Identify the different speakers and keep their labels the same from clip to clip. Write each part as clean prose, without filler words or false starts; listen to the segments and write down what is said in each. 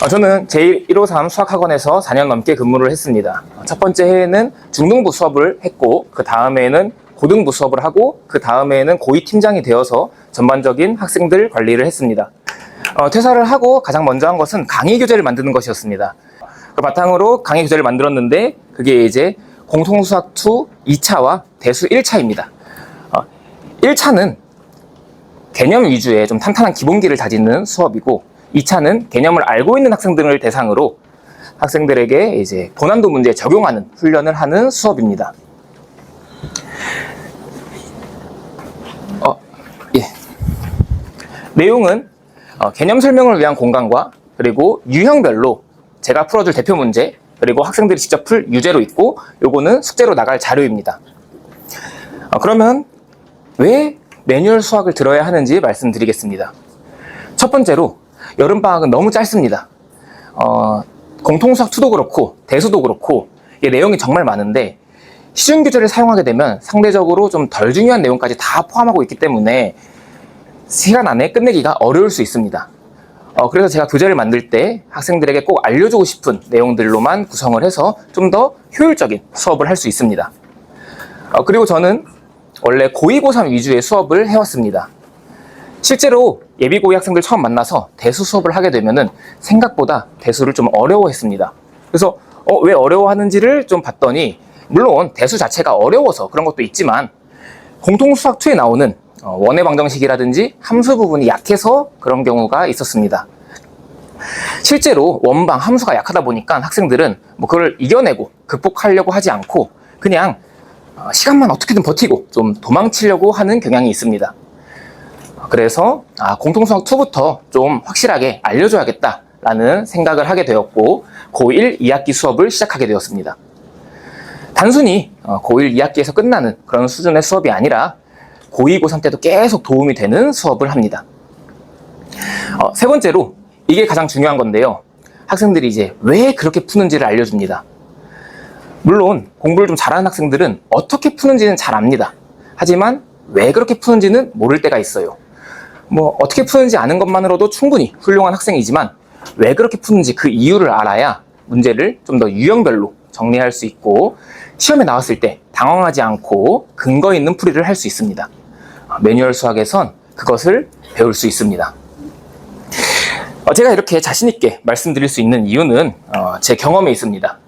Speaker 1: 저는 제153 수학학원에서 4년 넘게 근무를 했습니다. 첫 번째 해에는 중등부 수업을 했고, 그 다음에는 고등부 수업을 하고, 그 다음에는 고2 팀장이 되어서 전반적인 학생들 관리를 했습니다. 퇴사를 하고 가장 먼저 한 것은 강의 교재를 만드는 것이었습니다. 그 바탕으로 강의 교재를 만들었는데, 그게 이제 공통수학2 2차와 대수 1차입니다. 1차는 개념 위주의 좀 탄탄한 기본기를 다지는 수업이고, 2차는 개념을 알고 있는 학생들을 대상으로 학생들에게 이제 고난도 문제에 적용하는 훈련을 하는 수업입니다. 예. 내용은 개념 설명을 위한 공간과 그리고 유형별로 제가 풀어줄 대표 문제, 그리고 학생들이 직접 풀 유제로 있고, 요거는 숙제로 나갈 자료입니다. 그러면 왜 매뉴얼 수학을 들어야 하는지 말씀드리겠습니다. 첫 번째로 여름방학은 너무 짧습니다. 공통수학2도 그렇고 대수도 그렇고 내용이 정말 많은데, 시중 교재를 사용하게 되면 상대적으로 좀 덜 중요한 내용까지 다 포함하고 있기 때문에 시간 안에 끝내기가 어려울 수 있습니다. 그래서 제가 교재를 만들 때 학생들에게 꼭 알려주고 싶은 내용들로만 구성을 해서 좀 더 효율적인 수업을 할 수 있습니다. 그리고 저는 원래 고2, 고3 위주의 수업을 해왔습니다. 실제로 예비 고2 학생들 처음 만나서 대수 수업을 하게 되면은 생각보다 대수를 좀 어려워했습니다. 그래서 왜 어려워하는지를 좀 봤더니, 물론 대수 자체가 어려워서 그런 것도 있지만 공통수학2에 나오는 원의 방정식이라든지 함수 부분이 약해서 그런 경우가 있었습니다. 실제로 원방 함수가 약하다 보니까 학생들은 그걸 이겨내고 극복하려고 하지 않고 그냥 시간만 어떻게든 버티고 좀 도망치려고 하는 경향이 있습니다. 그래서 공통수학2부터 좀 확실하게 알려줘야겠다라는 생각을 하게 되었고, 고1 2학기 수업을 시작하게 되었습니다. 단순히 고1 2학기에서 끝나는 그런 수준의 수업이 아니라 고2, 고3 때도 계속 도움이 되는 수업을 합니다. 세 번째로, 이게 가장 중요한 건데요. 학생들이 이제 왜 그렇게 푸는지를 알려줍니다. 물론 공부를 좀 잘하는 학생들은 어떻게 푸는지는 잘 압니다. 하지만 왜 그렇게 푸는지는 모를 때가 있어요. 어떻게 푸는지 아는 것만으로도 충분히 훌륭한 학생이지만, 왜 그렇게 푸는지 그 이유를 알아야 문제를 좀 더 유형별로 정리할 수 있고, 시험에 나왔을 때 당황하지 않고 근거 있는 풀이를 할 수 있습니다. 매뉴얼 수학에선 그것을 배울 수 있습니다. 제가 이렇게 자신있게 말씀드릴 수 있는 이유는 제 경험에 있습니다.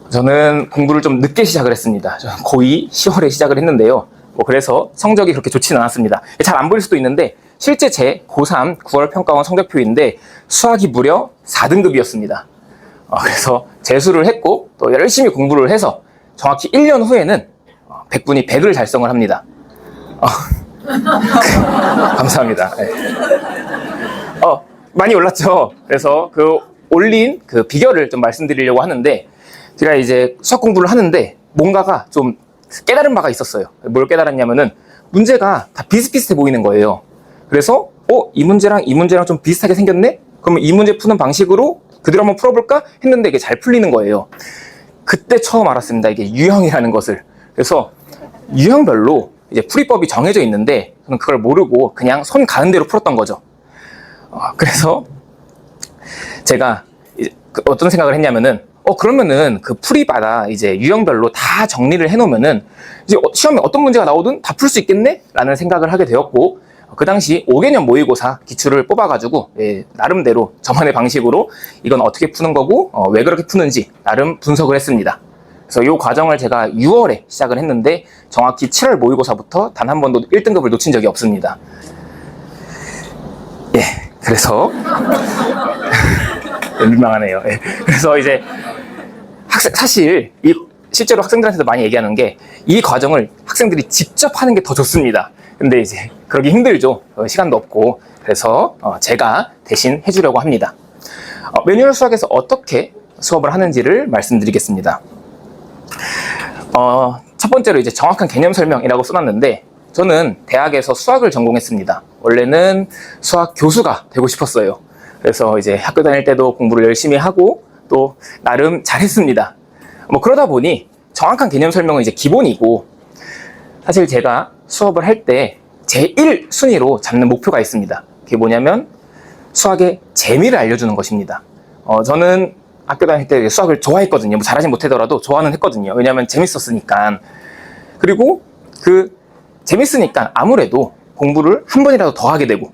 Speaker 1: 저는 공부를 좀 늦게 시작을 했습니다. 저는 고2 10월에 시작을 했는데요. 그래서 성적이 그렇게 좋지는 않았습니다. 잘 안 보일 수도 있는데, 실제 제 고3 9월 평가원 성적표인데 수학이 무려 4등급이었습니다. 그래서 재수를 했고 또 열심히 공부를 해서 정확히 1년 후에는 100분이 100을 달성을 합니다. 감사합니다. 네. 많이 올랐죠. 그래서 그 올린 그 비결을 좀 말씀드리려고 하는데, 제가 이제 수학 공부를 하는데 뭔가가 좀 깨달은 바가 있었어요. 뭘 깨달았냐면은, 문제가 다 비슷비슷해 보이는 거예요. 그래서 이 문제랑 이 문제랑 좀 비슷하게 생겼네? 그러면 이 문제 푸는 방식으로 그대로 한번 풀어볼까? 했는데 이게 잘 풀리는 거예요. 그때 처음 알았습니다. 이게 유형이라는 것을. 그래서 유형별로 이제 풀이법이 정해져 있는데 저는 그걸 모르고 그냥 손 가는 대로 풀었던 거죠. 그래서 제가 어떤 생각을 했냐면은, 그러면은 그 풀이마다 이제 유형별로 다 정리를 해놓으면은 이제 시험에 어떤 문제가 나오든 다 풀 수 있겠네? 라는 생각을 하게 되었고, 그 당시 5개년 모의고사 기출을 뽑아가지고 나름대로 저만의 방식으로 이건 어떻게 푸는 거고 왜 그렇게 푸는지 나름 분석을 했습니다. 그래서 이 과정을 제가 6월에 시작을 했는데 정확히 7월 모의고사부터 단 한 번도 1등급을 놓친 적이 없습니다. 그래서 민망하네요. 그래서 이제 사실 실제로 학생들한테도 많이 얘기하는 게, 이 과정을 학생들이 직접 하는 게 더 좋습니다. 근데 이제 그러기 힘들죠. 시간도 없고. 그래서 제가 대신 해주려고 합니다. 매뉴얼 수학에서 어떻게 수업을 하는지를 말씀드리겠습니다. 첫 번째로 이제 정확한 개념 설명이라고 써놨는데, 저는 대학에서 수학을 전공했습니다. 원래는 수학 교수가 되고 싶었어요. 그래서 이제 학교 다닐 때도 공부를 열심히 하고 또 나름 잘했습니다. 그러다 보니 정확한 개념 설명은 이제 기본이고, 사실 제가 수업을 할 때 제1순위로 잡는 목표가 있습니다. 그게 뭐냐면 수학의 재미를 알려주는 것입니다. 저는 학교 다닐 때 수학을 좋아했거든요. 뭐 잘하진 못하더라도 좋아는 했거든요. 왜냐하면 재밌었으니까. 그리고 재밌으니까 아무래도 공부를 한 번이라도 더 하게 되고,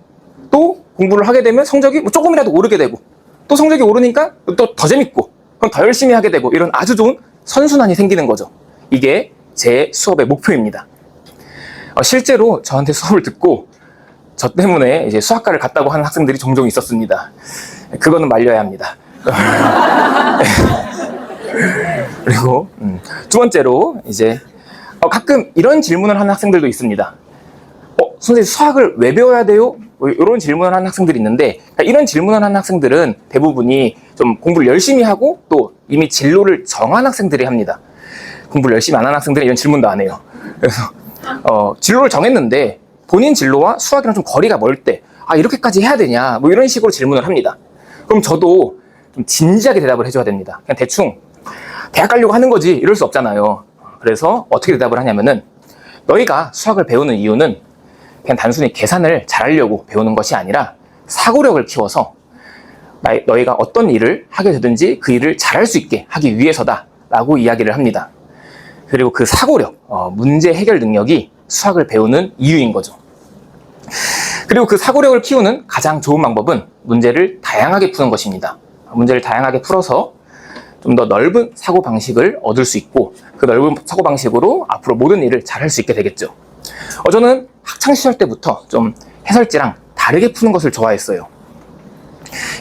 Speaker 1: 또 공부를 하게 되면 성적이 뭐 조금이라도 오르게 되고, 또 성적이 오르니까 또 더 재밌고, 그럼 더 열심히 하게 되고, 이런 아주 좋은 선순환이 생기는 거죠. 이게 제 수업의 목표입니다. 실제로 저한테 수업을 듣고 저 때문에 이제 수학과를 갔다고 하는 학생들이 종종 있었습니다. 그거는 말려야 합니다. 그리고 두 번째로 이제 가끔 이런 질문을 하는 학생들도 있습니다. 선생님 수학을 왜 배워야 돼요? 이런 질문을 하는 학생들이 있는데, 이런 질문을 하는 학생들은 대부분이 좀 공부를 열심히 하고 또 이미 진로를 정한 학생들이 합니다. 공부를 열심히 안 하는 학생들은 이런 질문도 안 해요. 그래서 진로를 정했는데 본인 진로와 수학이랑 좀 거리가 멀 때 이렇게까지 해야 되냐 뭐 이런 식으로 질문을 합니다. 그럼 저도 좀 진지하게 대답을 해줘야 됩니다. 그냥 대충 대학 가려고 하는 거지 이럴 수 없잖아요. 그래서 어떻게 대답을 하냐면은, 너희가 수학을 배우는 이유는 그냥 단순히 계산을 잘하려고 배우는 것이 아니라 사고력을 키워서 너희가 어떤 일을 하게 되든지 그 일을 잘할 수 있게 하기 위해서다 라고 이야기를 합니다. 그리고 그 사고력, 문제 해결 능력이 수학을 배우는 이유인 거죠. 그리고 그 사고력을 키우는 가장 좋은 방법은 문제를 다양하게 푸는 것입니다. 문제를 다양하게 풀어서 좀 더 넓은 사고방식을 얻을 수 있고, 그 넓은 사고방식으로 앞으로 모든 일을 잘할 수 있게 되겠죠. 저는 학창시절 때부터 좀 해설지랑 다르게 푸는 것을 좋아했어요.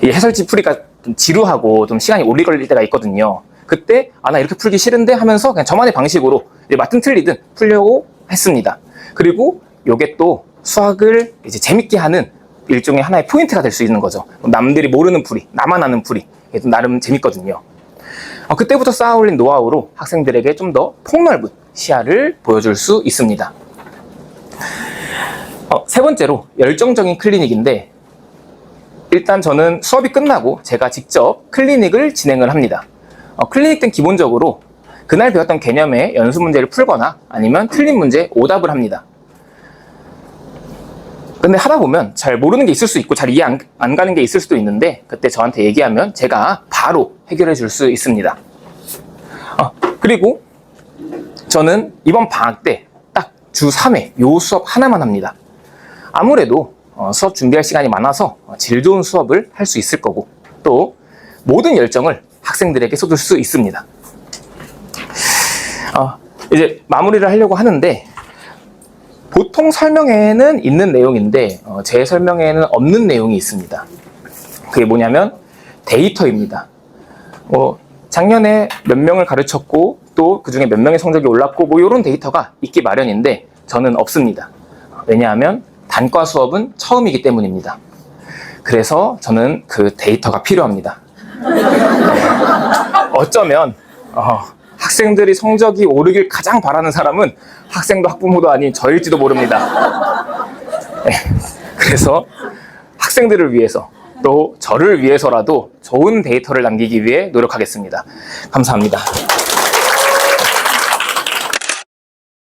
Speaker 1: 이 해설지 풀이가 좀 지루하고 좀 시간이 오래 걸릴 때가 있거든요. 그때 나 이렇게 풀기 싫은데 하면서 그냥 저만의 방식으로 맞든 틀리든 풀려고 했습니다. 그리고 이게 또 수학을 이제 재밌게 하는 일종의 하나의 포인트가 될 수 있는 거죠. 남들이 모르는 풀이, 나만 아는 풀이, 이게 좀 나름 재밌거든요. 그때부터 쌓아올린 노하우로 학생들에게 좀 더 폭넓은 시야를 보여줄 수 있습니다. 세 번째로 열정적인 클리닉인데, 일단 저는 수업이 끝나고 제가 직접 클리닉을 진행을 합니다. 클리닉 때는 기본적으로 그날 배웠던 개념의 연수 문제를 풀거나 아니면 틀린 문제 오답을 합니다. 근데 하다 보면 잘 모르는 게 있을 수 있고 잘 이해 안 가는 게 있을 수도 있는데, 그때 저한테 얘기하면 제가 바로 해결해 줄 수 있습니다. 그리고 저는 이번 방학 때 딱 주 3회 요 수업 하나만 합니다. 아무래도 수업 준비할 시간이 많아서 질 좋은 수업을 할 수 있을 거고, 또 모든 열정을 학생들에게 쏟을 수 있습니다. 이제 마무리를 하려고 하는데, 보통 설명회에는 있는 내용인데 제 설명회에는 없는 내용이 있습니다. 그게 뭐냐면 데이터입니다. 작년에 몇 명을 가르쳤고 또 그중에 몇 명의 성적이 올랐고 뭐 이런 데이터가 있기 마련인데 저는 없습니다. 왜냐하면 단과 수업은 처음이기 때문입니다. 그래서 저는 그 데이터가 필요합니다. 어쩌면 학생들이 성적이 오르길 가장 바라는 사람은 학생도 학부모도 아닌 저일지도 모릅니다. 그래서 학생들을 위해서 또 저를 위해서라도 좋은 데이터를 남기기 위해 노력하겠습니다. 감사합니다.